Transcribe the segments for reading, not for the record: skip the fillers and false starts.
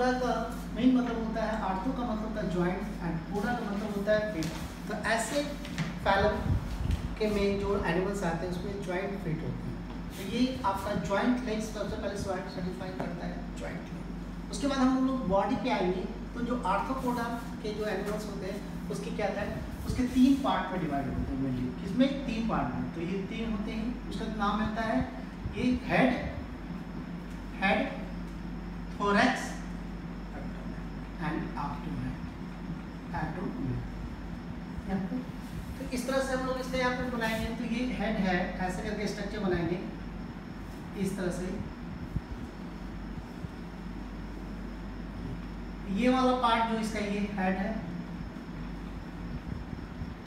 Arthropoda का main मतलब होता है, आर्थो का मतलब होता है जॉइंट एंड पोडा का मतलब होता है फिट। तो ऐसे फैलम के में जो एनिमल्स आते हैं उसमें जॉइंट फिट होते हैं। तो ये आपका जॉइंट लेग सबसे पहले सर्टिफाई करता है जॉइंट लेग। उसके बाद हम लोग बॉडी पे आएंगे तो जो आर्थ्रोपोडा के जो एनिमल्स होते हैं उसके क्या है, उसके 3 पार्ट में डिवाइड होते हैं मेनली। किसमें? 3 पार्ट में। तो ये 3 होते हैं, उसका नाम रहता है ये हेड, थोरैक्स एंड एब्डोमेन। तो इस तरह से हम लोग इससे यहाँ पे बनाएंगे। तो ये हेड है, ऐसे करके स्ट्रक्चर बनाएंगे इस तरह से। ये वाला पार्ट जो इसका ये हेड है,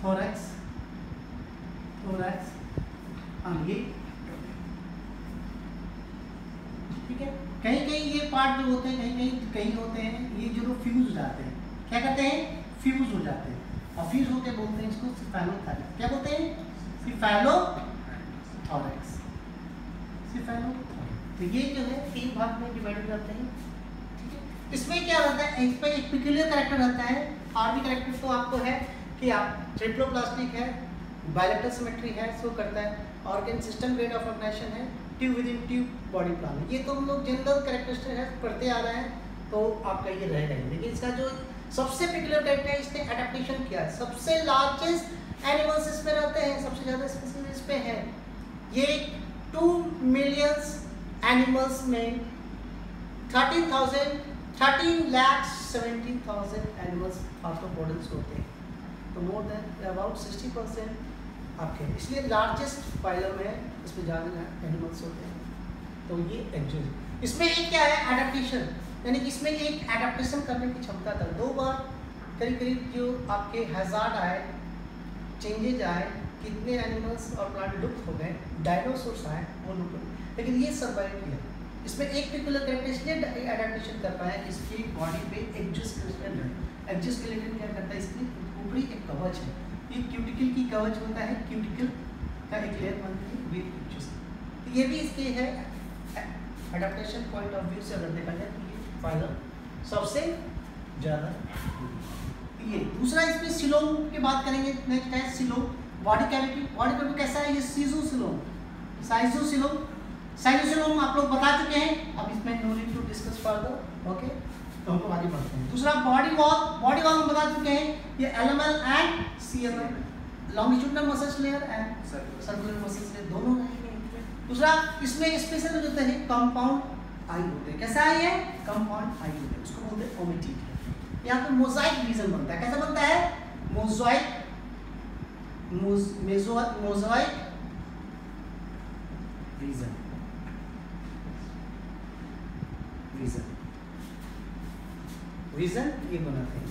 थोरैक्स और ये, ठीक है। कहीं कहीं ये पार्ट जो होते हैं कहीं होते हैं ये जो फ्यूज हो जाते हैं। क्या कहते हैं? फ्यूज हो जाते हैं। और फ्यूज होते बोलते हैं इसको सिफेलोथोरैक्स। क्या बोलते हैं? सिफेलोथोरैक्स। तो ये जो है 3 भाग में डिवाइड हो जाते हैं, ठीक है। इसमें क्या रहता है, इस पे एक पिक्यूलियर कैरेक्टर रहता है। और भी कैरेक्टर तो आपको है कि आप ट्रिप्लोप्लास्टिक है, बायलेटरल सिमेट्री है, शो करता है। Organ system grade of organisation है, tube within tube body plan. ये तो हम लोग जनरल कैरेक्टरिस्टिक है पढ़ते आ रहे हैं, तो आपका ये रहेगा। लेकिन इसका जो सबसे पिक्यूलियर कैरेक्टर है, इसने एडेप्टेशन किया है। सबसे लार्जेस्ट एनिमल्स इसमें रहते हैं, सबसे ज़्यादा स्पीसीज इस पे है। ये 2 मिलियन एनिमल्स में 13,17,000 एनिमल्स आर्थ्रोपोड्स होते हैं। तो मोर देन अबाउट 60% आपके, इसलिए लार्जेस्ट फाइलम है, इसमें ज़्यादा एनिमल्स होते हैं। तो ये एग्जिस्ट। इसमें एक क्या है, एडेप्टेशन, यानी कि इसमें एक एडेप्टेशन करने की क्षमता था। 2 बार करीब जो आपके हैजार्ड आए, चेंजेज आए, कितने एनिमल्स और प्लांट लुप्त हो गए, डायनासोर्स आए वो लुप्त, लेकिन ये सर्वाइव किया। इसमें एक पर्टिकुलर कैरेक्टरिस्टिक एडेप्टेशन कर पाया, इसकी बॉडी पे एक्सोस्केलेटन है। एक्सोस्केलेटन क्या करता है, इसकी ऊपरी एक कवच है, ये क्यूटिकल की कवच होता है, क्यूटिकल का एक लेयर बनती है विद एक्सोस्केलेटन। तो ये भी इसके है एडेप्टेशन पॉइंट ऑफ व्यू से अगर देखा जाए तो ये फाइलम सबसे ज़्यादा। ये दूसरा, इसमें सिलोम की बात करेंगे। नेक्स्ट है coelom, body cavity. Body cavity कैसा है, ये साइज़ोसिलोम आप लोग बता चुके हैं, अब इसमें no need to discuss further, okay. तो हम लोग आगे बढ़ते हैं। दूसरा बॉडी वॉल हम बता चुके हैं, ये LML and CML, longitudinal muscles layer and circular muscles layer दोनों रहेंगे। दूसरा, इसमें स्पेशल जो होते हैं कंपाउंड आई होते हैं। कैसा है ये? कंपाउंड आई होते हैं, उसको बोलते हैं ओमेटिड। यहाँ पे मोजाइक रीजन बनता है। कैसा बनता है? मोजाइक रीजन ये बनाते हैं।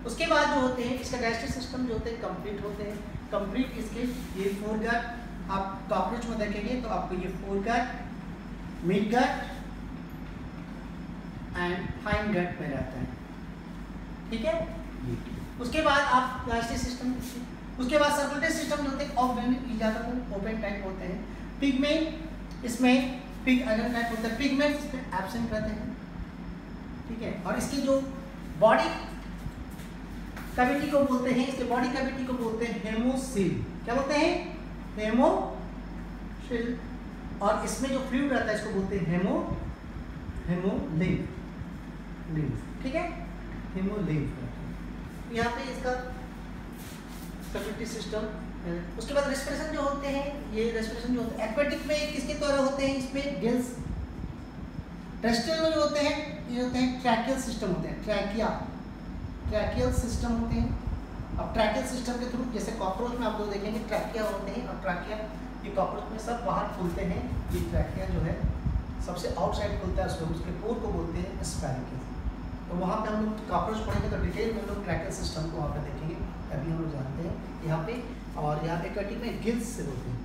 उसके बाद जो होते हैं, इसका डाइजेस्टिव सिस्टम जो होते हैं कंप्लीट होते हैं। कंप्लीट इसके ये फोरगट, आप कॉकरोच में देखेंगे तो आपको ये foregut, mid gut and fine gut में रहता है, ठीक है। उसके बाद आप डाइजेस्टिव सिस्टम, उसके बाद सर्कुलेटरी सिस्टम जो होते हैं ज़्यादातर ओपन टाइप होते हैं। पिगमेंट, इसमें पिग अगर टाइप होता है, पिगमेंट्स इसमें एब्सेंट रहते हैं, ठीक है। और इसकी जो बॉडी कैविटी को बोलते हैं, इसके बॉडी कैविटी को बोलते हैं हेमोसिल। क्या बोलते हैं? हेमोसिल। और इसमें जो फ्लूइड रहता है इसको बोलते हैं हेमोलिम्फ, ठीक है, हेमोलिम्फ। यहाँ पे इसका सर्कुलेटरी सिस्टम। उसके बाद रेस्पिरेशन जो होते हैं, ये रेस्पिरेशन जो होते हैं एक्वेटिक में किसके द्वारा होते हैं, इसमें गिल्स। टेरेस्ट्रियल में जो होते हैं ये होते हैं ट्रैकियल सिस्टम होते हैं, ट्रैकियल सिस्टम होते हैं। अब ट्रैकियल सिस्टम के थ्रू, जैसे कॉकरोच में आप लोग देखेंगे ट्रैकिया होते हैं, और ट्रैकिया ये कॉकरोच में सब बाहर खुलते हैं। ये ट्रैकिया जो है सबसे आउटसाइड खुलता है, उसके पोर को बोलते हैं एस्पैरिकस। तो वहाँ पे हम लोग कॉकरोच पढ़ेंगे तो डिटेल में हम लोग ट्रैकियल सिस्टम को वहाँ पे देखेंगे, अभी हम लोग जानते हैं यहाँ पे। और यहाँ पे एक्वेटिक में गिल्स से होते हैं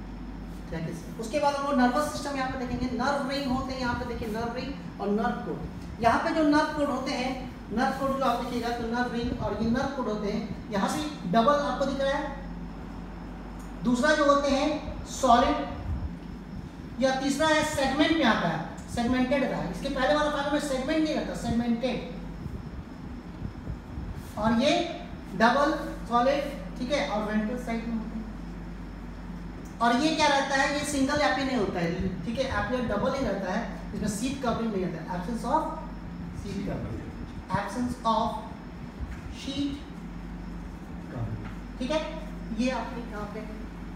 ट्रैकियल। उसके बाद हम लोग नर्वस सिस्टम यहाँ पे देखेंगे, नर्व रिंग होते हैं, यहाँ पे देखिए नर्व रिंग और नर्व कोड। यहाँ पे जो नर्व कोड होते हैं, नर्व कोड जो आप देखिएगा तो नर्व रिंग और ये नर्व कोड होते हैं, यहाँ से डबल आपको दिख रहा है। दूसरा जो होते हैं सॉलिड, या तीसरा है सेगमेंट में आता है। सेगमेंटेड रहा है। इसके पहले वाला फाइलम में सेगमेंट नहीं रहता, सेगमेंटेड। और ये डबल सॉलिड, ठीक है, और वेंट्रल साइड में होते हैं। और ये क्या रहता है, ये सिंगल एपी नहीं होता है, ठीक है, एपी डबल ही रहता है, इसमें शीट कवरिंग नहीं रहता है, absence of sheet covering, absence of sheet covering, ठीक है। ये आपके यहाँ पे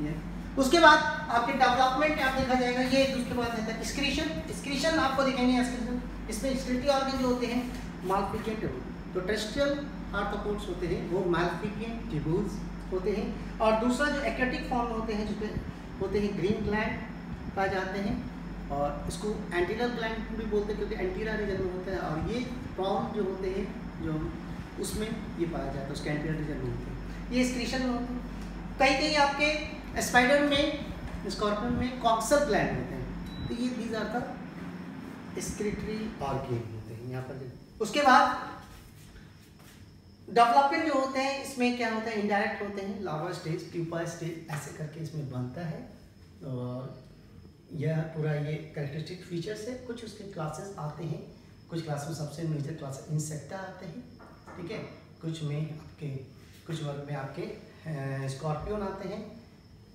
ये। उसके बाद आपके डेवलपमेंट आप देखा जाएगा, ये उसके बाद रहता है एक्सक्रीशन। एक्सक्रीशन आपको देखेंगे एक्सक्रीशन, इसमें एक्सक्रीटरी ऑर्गन जो होते हैं मालफिकेंट, तो टेरेस्ट्रियल आर्थ्रोपोड्स होते हैं वो मालफिकेंट ट्यूब्यूल्स होते हैं। और दूसरा जो एक्वेटिक फॉर्म में होते हैं, जिसमें होते हैं ग्रीन ग्लैंड पाए जाते हैं, और इसको एंटीरियर ग्लैंड भी बोलते हैं क्योंकि एंटीरियर रीजन में होता है। और ये प्रॉन जो होते हैं जो उसमें ये पाया जाता है, उसके एंटीरियर रीजन में होते हैं, ये एक्सक्रीशन में होते हैं। कई कई आपके स्पाइडर में, स्कॉर्पियन में कॉक्सल ग्लैंड होते हैं, तो ये these are the excretory organ होते हैं यहाँ पर। उसके बाद डेवलपमेंट जो होते हैं इसमें क्या होता है, इनडायरेक्ट होते हैं, लार्वा स्टेज, प्यूपा स्टेज, ऐसे करके इसमें बनता है। और यह पूरा ये कैरेक्टरिस्टिक फीचर्स है। कुछ उसके क्लासेस आते हैं, कुछ क्लास में सबसे मेजर क्लास इंसेक्टा आते हैं, ठीक है, कुछ में आपके, कुछ वर्ग में आपके स्कॉर्पियन आते हैं,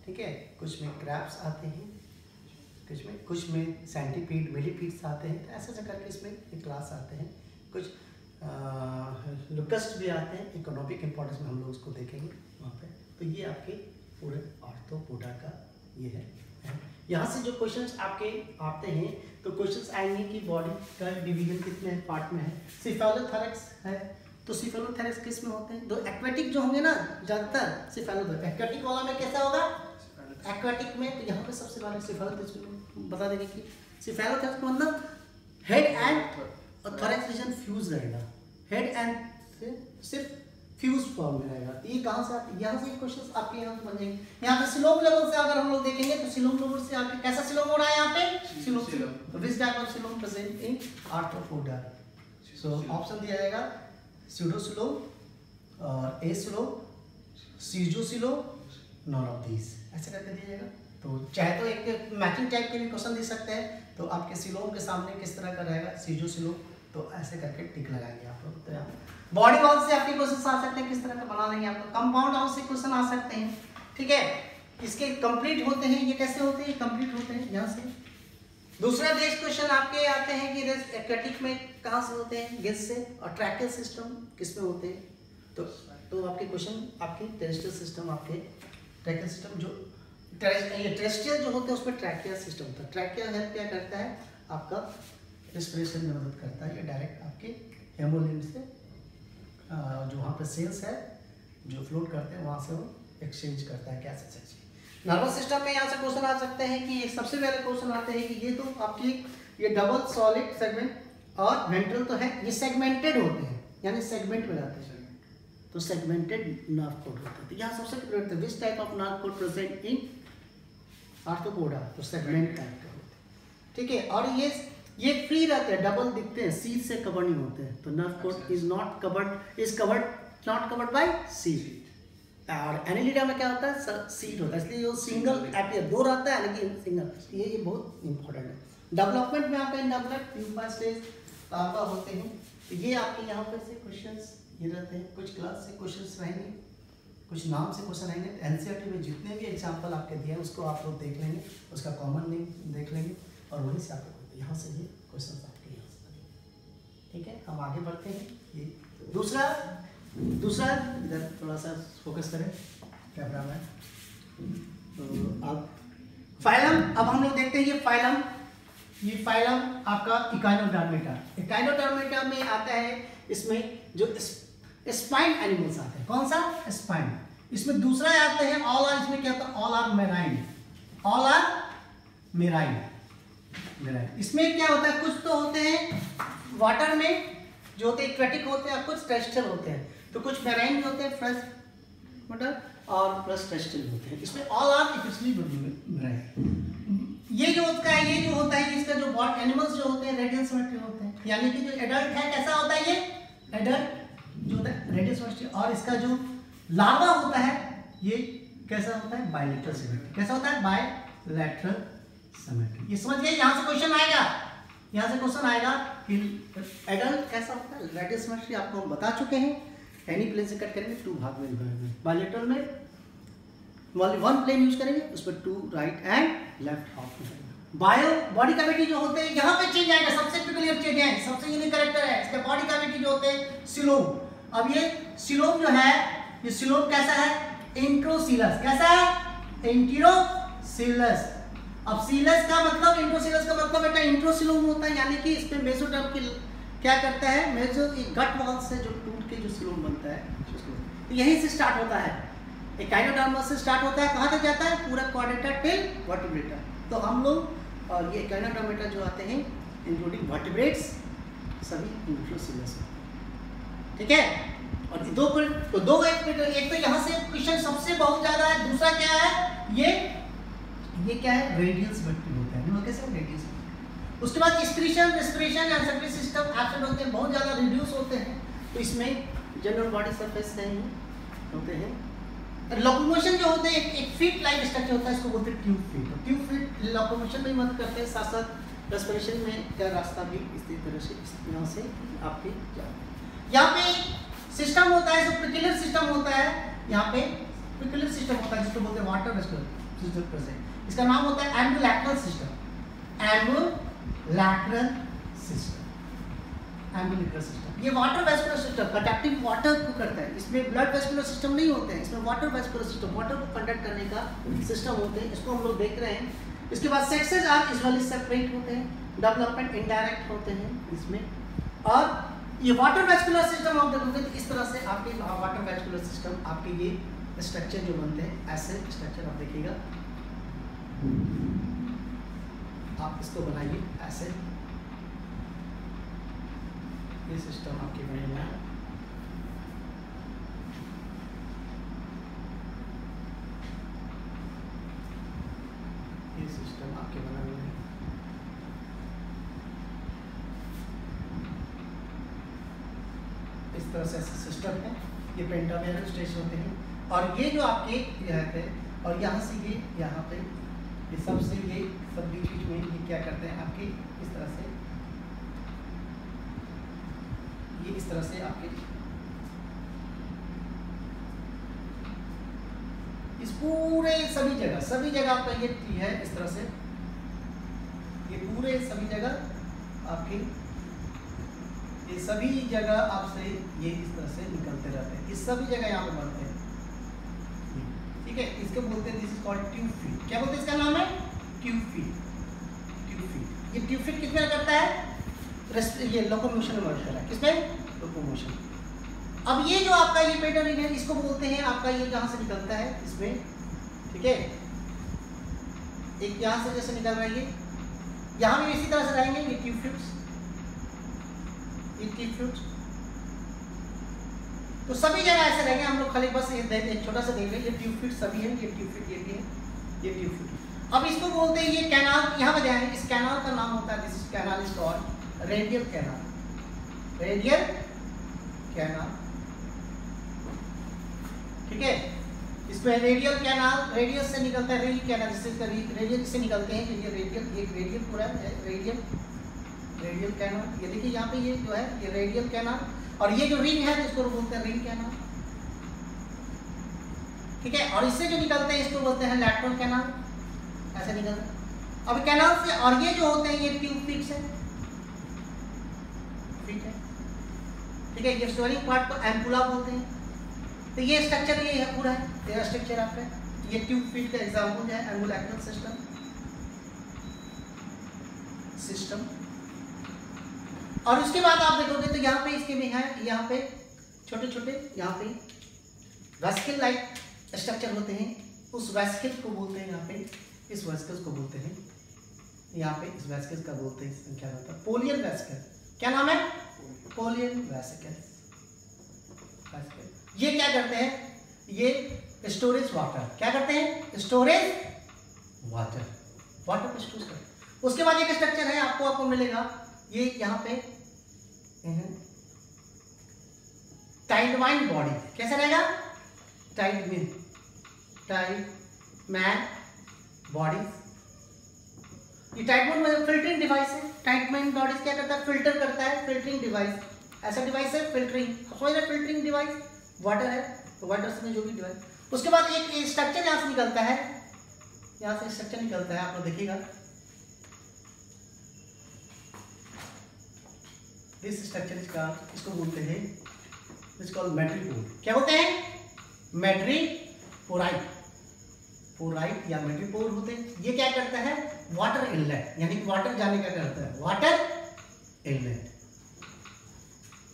ठीक है, कुछ में क्रैब्स आते हैं, कुछ में सेंटीपीड, मिलीपीड्स आते हैं। तो ऐसे करके इसमें एक क्लास आते हैं। कुछ लुकस्ट भी आते हैं, इकोनॉमिक इंपॉर्टेंस में हम लोग उसको देखेंगे वहाँ पे। तो ये आपके पूरे आर्थ्रोपोडा का ये है। यहाँ से जो क्वेश्चंस आपके आते हैं, तो क्वेश्चंस आएंगे कि बॉडी का डिवीजन कितने पार्ट में है। सिफेलोथोरैक्स है, तो सिफेलोथोरैक्स किस में होते हैं, दो एक्वेटिक जो होंगे ना ज़्यादातर सिफेलोथोरैक्स, एक्वेटिक वाला में कैसा होगा, एक्वेटिक में, तो यहाँ पे सबसे पहले सिफेलोथोरैक्स बता देंगे कि सिफेलोथोरैक्स का मतलब head and thorax region fuse रहेगा, हेड एंड सिर्फ फ्यूज फॉर्म में रहेगा। तो ये कहाँ से आते हैं, यहाँ से क्वेश्चंस आपके यहाँ बन जाएंगे। यहाँ पे सिलोम लेवल से अगर हम लोग देखेंगे तो सिलोम लेवल से आपके कैसा सिलोम हो रहा है यहाँ पे, coelom, which type of coelom present in arthropoda. So option दिया जाएगा स्यूडोसिलोम और एसिलोम, सीजोसिलोम, नॉन ऑफ दीज, ऐसे करके दिया जाएगा। तो चाहे तो एक मैचिंग टाइप के भी क्वेश्चन दे सकते हैं, तो आपके सिलोम के सामने किस तरह का रहेगा, सीजोसिलोम, तो ऐसे करके टिक लगाएंगे आप लोग। तो बॉडी वॉल से आपके क्वेश्चन आ सकते हैं, किस तरह का बना लेंगे आप लोग। कंपाउंड हाउस से क्वेश्चन आ सकते हैं, ठीक है, इसके कंप्लीट होते हैं। ये कैसे होते हैं, कंप्लीट होते हैं यहाँ से। दूसरा नेक्स्ट क्वेश्चन आपके आते हैं कि एक्वेटिक में कहाँ से होते हैं, गिल्स से, और ट्रैकियल सिस्टम किस में होते हैं। तो आपके क्वेश्चन आपके टेरेस्ट्रियल सिस्टम, आपके ट्रैकियल सिस्टम, जो टेरेस्ट्रियल जो होते हैं उसमें ट्रैकियल सिस्टम होता है। ट्रैकियल हेल्प क्या करता है, आपका रिस्पिरेशन में मदद करता है। ये डायरेक्ट आपके हेमोलिम्फ से जो वहाँ पे सेल्स है जो फ्लोट करते हैं वहाँ से वो एक्सचेंज करता है गैसेस एक्सचेंज। नर्वस सिस्टम में यहाँ से क्वेश्चन आ सकते हैं कि एक सबसे पहले क्वेश्चन आते हैं कि ये तो आपकी ये डबल सॉलिड सेगमेंट और वेंट्रल तो है, ये सेगमेंटेड होते हैं, यानी सेगमेंट में रहते हैं, तो सेगमेंटेड नर्व कोड होता है। तो यहाँ सबसे पहले which type of nerve code present in arthropoda, तो सेगमेंट टाइप का होते हैं, ठीक है। और ये फ्री रहते हैं, डबल दिखते हैं, सीट से कवर नहीं होते हैं। तो nerve code is not covered by seat. और एनिलिडा में क्या होता है, सीट होता है, इसलिए वो सिंगल एपियर, दो रहता है लेकिन सिंगल, ये बहुत इंपॉर्टेंट है। डेवलपमेंट में आपका डेवलप प्यूपा स्टेज लार्वा होते हैं। तो ये आपके यहाँ पर से क्वेश्चंस ये रहते हैं, कुछ क्लास से क्वेश्चंस रहेंगे, कुछ नाम से क्वेश्चन आएंगे। एनसीईआरटी में जितने भी एग्जाम्पल आपके दिए हैं उसको आप लोग देख लेंगे, उसका कॉमन नेम देख लेंगे, और वहीं से आप यहाँ से ये क्वेश्चन आपके यहाँ से, ठीक है। हम आगे बढ़ते हैं। ये दूसरा इधर थोड़ा सा फोकस करें कैमरा में। तो अब फाइलम, अब हम लोग देखते हैं ये फाइलम आपका इकाइनोडर्मेटा। इकाइनोडर्मेटा में आता है, इसमें जो स्पाइन एनिमल्स आते हैं, कौन सा, स्पाइन। इसमें दूसरा आते हैं ऑल आर, इसमें क्या होता है, all are marine, all are marine. इसमें क्या होता है, कुछ तो होते हैं वाटर में जो होते हैं एक्वेटिक होते हैं, कुछ टेरेस्ट्रियल होते हैं। तो कुछ मेराइन भी होते हैं, फ्रेश वाटर, और प्लस टेरेस्ट्रियल होते हैं। इसमें ऑल आर इफिशियंटली मेराइन। ये जो होता है इसका जो बॉडी एनिमल्स जो होते हैं रेडियल सिमेट्री होते हैं, यानी कि जो एडल्ट है कैसा होता है, ये एडल्ट जो होता है रेडियल सिमेट्री, और इसका जो लार्वा होता है ये कैसा होता है, बायलैटरल सिमेट्री। कैसा होता है, बायलैटरल सिमेट्री। ये समझ गए, यहाँ से क्वेश्चन आएगा यहाँ से क्वेश्चन आएगा कि एडल्ट कैसा होता है। रेडियल सिमेट्री आपको हम बता चुके हैं, एनी प्लेन से कट करेंगे 2 भाग में विभाजन। बायलेटरल में वन प्लेन यूज करेंगे, उस पर 2 राइट एंड लेफ्ट हाफ में। बायो बॉडी कैविटी जो होते हैं यहाँ पे चेंज आएगा, सबसे पिकुलियर चेंज है, सबसे यूनिक कैरेक्टर है इसके बॉडी कैविटी जो होते हैं सिलोम। अब ये सिलोम जो है, ये सिलोम कैसा है, इंट्रोसीलस। कैसा है, इंट्रोसीलस। अब सीलस का मतलब, इंट्रोसीलस का मतलब बेटा इंट्रोसिलोम होता है, यानी कि इसमें मेसोडर्म की क्या करता है, मेसो गट वॉल से जो टूट के जो सिलोम बनता है, तो यहीं से स्टार्ट होता है, एकाइनोडर्मस से स्टार्ट होता है, कहाँ तक जाता है, पूरा क्वाड्रेटा टिल वर्टिब्रेटा। तो हम लोग और ये एकाइनोडर्मेटा जो आते हैं इंक्लूडिंग वर्टिब्रेट्स सभी इंट्रोसिलस होते हैं, ठीक है। और दो एक तो यहाँ से क्वेश्चन सबसे बहुत ज्यादा है, दूसरा क्या है, ये क्या है, रेडियल सिमेट्री होता है, वो कैसे रेडियल सिमेट्री। उसके बाद excretion, respiration and circulatory system absent होते हैं, बहुत ज्यादा रिड्यूस होते हैं, तो इसमें जनरल बॉडी सरफेस से होते हैं। लोकोमोशन जो होते हैं एक फीट लाइक स्ट्रक्चर होता है, इसको बोलते हैं tube feet. Tube feet locomotion में मदद करते हैं, साथ साथ रेस्पिरेशन में का रास्ता भी इसी तरह से यहाँ से आपके यहाँ पे सिस्टम होता है, जो पिकुलर सिस्टम होता है, यहाँ पे पिकुलर सिस्टम होता है जिसको बोलते हैं वाटर वेस्कुलर सिस्टम। इसका नाम होता है ambulacral system, ambulacral system, ambulacral system. ये water vascular system conducting water को करता है, इसमें ब्लड वेस्कुलर सिस्टम नहीं होते हैं, इसमें वाटर वेस्कुलर सिस्टम, वाटर को कंडक्ट करने का सिस्टम होते हैं, इसको हम लोग देख रहे हैं। इसके बाद सेक्सेस आर यूजुअली सेपरेट होते हैं, डेवलपमेंट इनडायरेक्ट होते हैं इसमें। और ये वाटर वेस्कुलर सिस्टम आप देखोगे तो इस तरह से आपके वाटर वेस्कुलर सिस्टम आपके ये स्ट्रक्चर जो बनते हैं, ऐसे स्ट्रक्चर आप देखिएगा, आप इसको बनाइए ऐसे, ये सिस्टम आपके बने हुए हैं। ये सिस्टम आपके बने हुए हैं, इस तरह से सिस्टम है। ये पेंटामेरल स्टेज होते हैं, और ये जो आपके यहाँ पे, और यहाँ से ये यहाँ पे, ये सबसे ये सब बीच में ये क्या करते हैं आपके इस तरह से, ये इस तरह से आपके इस पूरे सभी जगह आपका ये है इस तरह से, ये पूरे सभी जगह आपके, ये सभी जगह आपसे ये इस तरह से निकलते रहते हैं, ये सभी जगह यहाँ पे बनते हैं, ठीक है। इसको बोलते हैं, this is called tube feet. क्या बोलते हैं, इसका नाम है ट्यूब फीट। ट्यूब फीट, ये ट्यूब फीट किसमें करता है, ये लोकोमोशन में मदद कर रहा है, किसमें, लोकोमोशन। अब ये जो आपका ये पेटर्न है, इसको बोलते हैं आपका ये जहाँ से निकलता है इसमें, ठीक है, एक यहाँ से जैसे निकल रहा है, ये यहाँ भी इसी तरह से रहेंगे, ये ट्यूब फीट्स, ये ट्यूब फीट्स, तो सभी जगह ऐसे रहेंगे। हम लोग खाली बस एक छोटा सा देख लें, ये ट्यूब फीट सभी है, ये ट्यूब फीट, ये भी है, ये ट्यूब फीट। अब इसको बोलते हैं, ये कैनाल यहाँ पे जाएंगे, इस कैनाल का नाम होता है, this canal is called radial canal, radial canal, ठीक है। इसमें रेडियल कैनाल, रेडियस से निकलता है, रेडियल कैनाल जिससे रेडियल से निकलते हैं, ये रेडियल, एक रेडियल पूरा है, रेडियल कैनाल। ये देखिए यहाँ पे ये जो है ये रेडियल कैनाल, और ये जो रिंग है इसको बोलते हैं रिंग कैनाल, ठीक है। और इससे जो निकलते हैं इसको बोलते हैं लैटरल कैनाल, ऐसे निकलते हैं। अब कैनाल से, और ये जो होते हैं ये ट्यूब फीट है, ठीक है। ये स्टोरिंग पार्ट को एम्पुला बोलते हैं। तो ये स्ट्रक्चर ये है पूरा है, ये स्ट्रक्चर आपका, ये ट्यूब फीट का एग्जांपल है, एम्बुलैक्रल सिस्टम। और उसके बाद आप देखोगे तो यहाँ पे इसके में है, यहाँ पे छोटे छोटे यहाँ पे वेस्किल लाइक स्ट्रक्चर होते हैं, उस वेस्किल को बोलते हैं, यहाँ पे इस वेस्किल को बोलते हैं, यहाँ पे इस वेस्किल का बोलते हैं, क्या होता है, पोलियल वेस्किल। क्या नाम है, पोलियल वेस्किल। ये क्या करते हैं, ये स्टोरेज वाटर, क्या करते हैं, स्टोरेज वाटर, वाटर को स्टोर करते हैं। उसके बाद एक स्ट्रक्चर है आपको मिलेगा, ये यहाँ पे टाइडवाइन बॉडी, कैसा रहेगा, टाइडमैन बॉडी। ये टाइटमेंट में फिल्टरिंग डिवाइस है। टाइटमेंट बॉडीज क्या करता है, फिल्टर करता है, फिल्टरिंग डिवाइस। ऐसा डिवाइस है फिल्टरिंग, समझ रहे, फिल्टरिंग डिवाइस। वाटर है तो वाटर से जो भी डिवाइस। उसके बाद एक स्ट्रक्चर यहाँ से निकलता है, यहाँ से स्ट्रक्चर निकलता है, आप लोग देखिएगा। दिस स्ट्रक्चर इसका, इसको बोलते हैं, इट्स कॉल्ड मैट्रिपोर। क्या होते हैं, मैट्रिपोराइट, पोराइट या मैट्रिपोर होते हैं। ये क्या करता है, वाटर इनलेट, यानी कि वाटर जाने का करता है, वाटर इनलेट,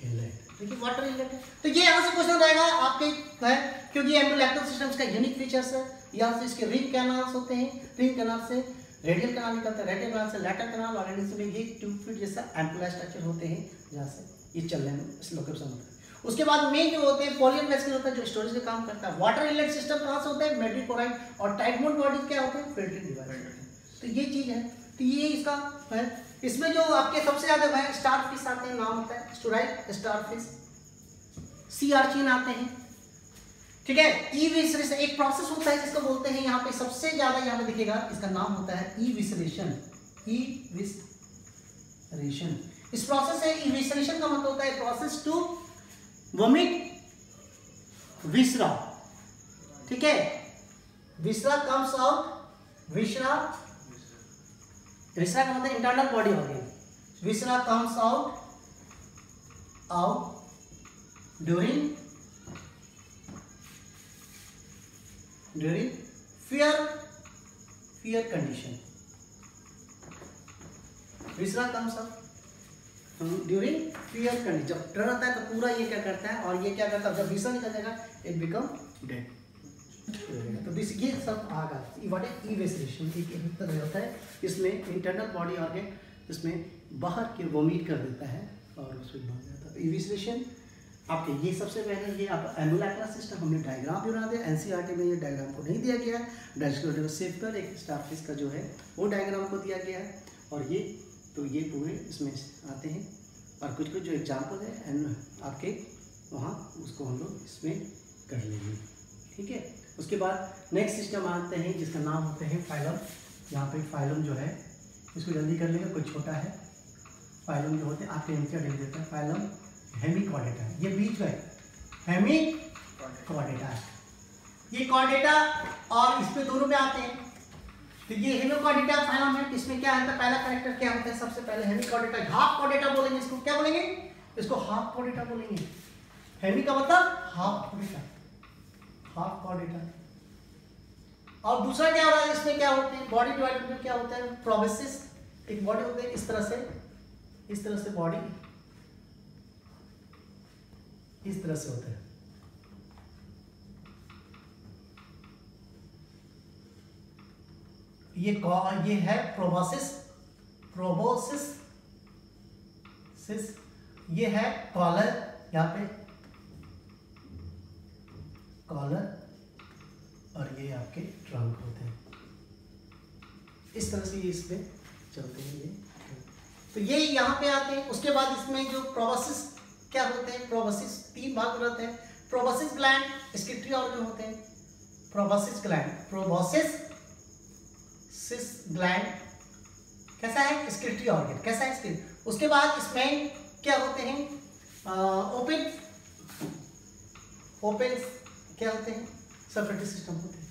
इनलेट, देखिए वाटर इनलेट है। तो ये यहाँ से क्वेश्चन रहेगा आपके है, क्योंकि ये एम्बुलेक्टल सिस्टम्स का यूनिक फीचर्स है। यहाँ से इसके रिंग कैनाल्स होते हैं, रिंग कैनाल से रेडियल कैनाल निकलता है, रेडियल कैनाल से लैटरल कैनाल, और इसमें ये ट्यूब फीट जैसा एम्पुला स्ट्रक्चर होते हैं, जहाँ से ये चलने में इस लोकेशन होता है। उसके बाद में जो होते हैं पॉलियन वेस्कल होता है, जो स्टोरेज का काम करता है। वाटर इनलेट सिस्टम कहाँ से होता है, मैट्रिपोराइट, और टाइटमोड बॉडी क्या होते हैं, फिल्टरिंग डिवाइस। तो ये चीज है, तो ये इसका है। इसमें जो आपके सबसे ज्यादा है स्टार फिश आते हैं, नाम होता है स्टोराइट, स्टार फिश, सी आर्चिन आते हैं, ठीक है। ई विसरेशन एक प्रोसेस होता है जिसको बोलते हैं, यहाँ पे सबसे ज्यादा यहाँ पे दिखेगा, इसका नाम होता है ई विसरेशन, ई विसरेशन। इस प्रोसेस है, ई विसरेशन का मतलब होता है प्रोसेस टू वोमिट विसरा, ठीक है। विसरा कम्स आउट, विसरा, विसरा का मतलब internal body organ, viscera comes out during fear condition, viscera comes out during fear condition. जब डर आता है तो पूरा ये क्या करता है, और ये क्या करता है, जब विसरा निकल जाएगा इट बिकम डेड। तो दिस ये सब आगा व्हाट इज इवेसरेशन, एक तरह होता है, इसमें इंटरनल बॉडी ऑर्गन इसमें बाहर के वोमिट कर देता है और उसमें भाग जाता है। इवेसरेशन आपके ये सबसे पहले ये आप एम्बुलेक्टल सिस्टम हमने डायग्राम भी बना दिया, एनसीईआरटी में ये डायग्राम को नहीं दिया गया है। डायग्राम सेव कर एक स्टारफिश का जो है वो डायग्राम को दिया गया है, और ये तो ये पूरे इसमें आते हैं, और कुछ कुछ जो एग्जाम्पल है एंड आपके वहाँ उसको हम लोग इसमें कर लेंगे, ठीक है। उसके बाद नेक्स्ट सिस्टम आते हैं जिसका नाम होते हैं फाइलम। यहाँ पे फाइलम जो है इसको जल्दी कर लेंगे, कुछ छोटा है। फाइलम जो होते हैं आपके एनसीईआरटी लिख देता है फाइलम हेमिकॉर्डेटा, ये बीच में हेमिकॉर्डेटा है, ये कॉर्डेटा और इस पे दोनों में आते हैं। तो ये हेमिकॉर्डेटा फाइलम है, इसमें क्या आता है, पहला कैरेक्टर क्या होता है, सबसे पहले हेमिकॉर्डेटा, हाफ कॉर्डेटा बोलेंगे इसको, क्या बोलेंगे इसको, हाफ कॉर्डेटा बोलेंगे। हेमी का मतलब हाफ कॉर्डेटा, हाफ कॉर्डेटा। और दूसरा क्या हो रहा है इसमें, क्या होते हैं बॉडी डिवाइडेड में क्या होता है, प्रोबेसिस, एक बॉडी होती है इस तरह से बॉडी इस तरह से होता है, ये है प्रोबोसिस, ये है कॉलर, यहाँ पे कॉलर, और ये आपके ट्रंक होते हैं। इस तरह से ये इसमें चलते हैं ये, तो ये यहाँ पे आते हैं। उसके बाद इसमें जो प्रोबोसिस क्या होते हैं, प्रोबोसिस तीन भाग रहते हैं। प्रोबोसिस ग्लैंड, स्क्रिटरी ऑर्गन होते हैं, प्रोबोसिस ग्लैंड, प्रोबोसिस ग्लैंड कैसा है, स्क्रिटरी ऑर्गन कैसा है, स्क्रिट। उसके बाद इसमें क्या होते हैं, ओपन क्या होते हैं, सर्कुलेटरी सिस्टम होते हैं,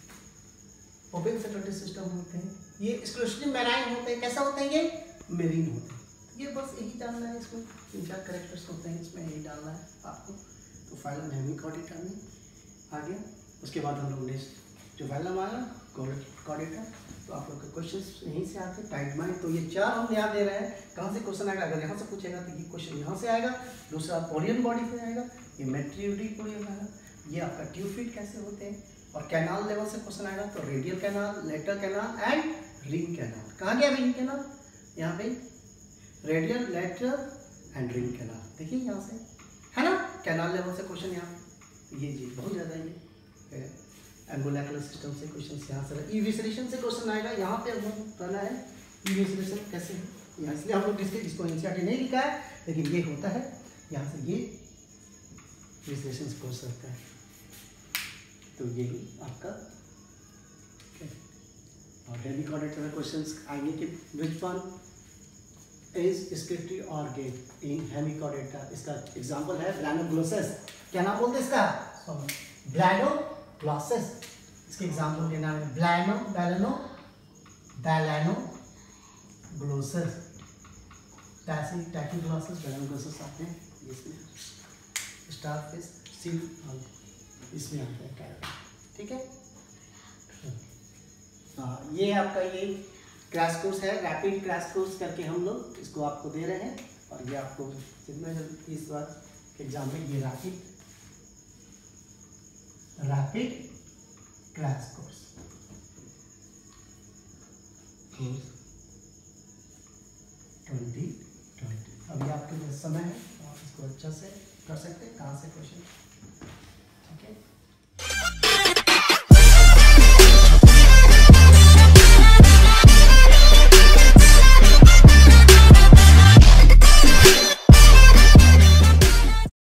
ओपन सर्कुलेटरी सिस्टम होते हैं। ये एक्सक्लूसिव मैराइन होते हैं, कैसा होते हैं, ये मेरीन होते हैं। ये बस यही जानना है, इसमें 3-4 कैरेक्टर्स होते हैं, इसमें यही डालना है आपको। तो फाइलम हेमिकॉर्डेटा में आ गया। उसके बाद हम लोग नेक्स्ट जो फाइलम आया कॉर्डेटा, तो आप लोग के क्वेश्चंस यहीं से आते हैं। टाइट माइंड, तो ये 4 हम यहाँ दे रहे हैं, कहाँ से क्वेश्चन आएगा, अगर यहाँ से पूछेगा तो ये क्वेश्चन यहाँ से आएगा। दूसरा पोरियन बॉडी से आएगा, ये मैट्रियोटिक आएगा, ये आपका ट्यूब फीट कैसे होते हैं, और कैनाल लेवल से क्वेश्चन आएगा तो radial canal, lateral canal and ring canal. कहाँ गया रिंग कैनाल, यहाँ पे radial, lateral and ring canal, देखिए यहाँ से है ना, कैनाल लेवल से क्वेश्चन यहाँ, ये जी बहुत ज़्यादा ये एम्बुलेक्युलर सिस्टम से क्वेश्चन यहाँ से, इविसरेशन से क्वेश्चन आएगा। यहाँ पे हम पहला है इविसरेशन कैसे, यहाँ इसलिए हम लोग इसको एनसीईआरटी नहीं लिखा है, लेकिन ये होता है, यहाँ से ये इविसरेशन से क्वेश्चन आता है। तो ये आपका और हेमिकॉर्डेट में क्वेश्चंस आएंगे कि which one is स्क्रिप्टरी organ in hemichordate का इसका एग्जांपल है ब्लैनोग्लोसस। क्या नाम बोलते हैं इसका? ब्लैनोग्लोसस। इसके एग्जांपल के नाम है बैलानोग्लोसस, टैकीग्लोसस, बैलानोग्लोसस आते हैं इसमें, स्टारफिश, सील इसमें आता है कैरेट। ठीक है, हाँ ये आपका ये क्रैश कोर्स है, रैपिड क्रैश कोर्स करके हम लोग इसको आपको दे रहे हैं। और ये आपको जितना इस बार एग्जाम में ये रैपिड क्रैश कोर्स 2020 अभी आपके पास समय है, आप इसको अच्छा से कर सकते हैं। कहाँ से क्वेश्चन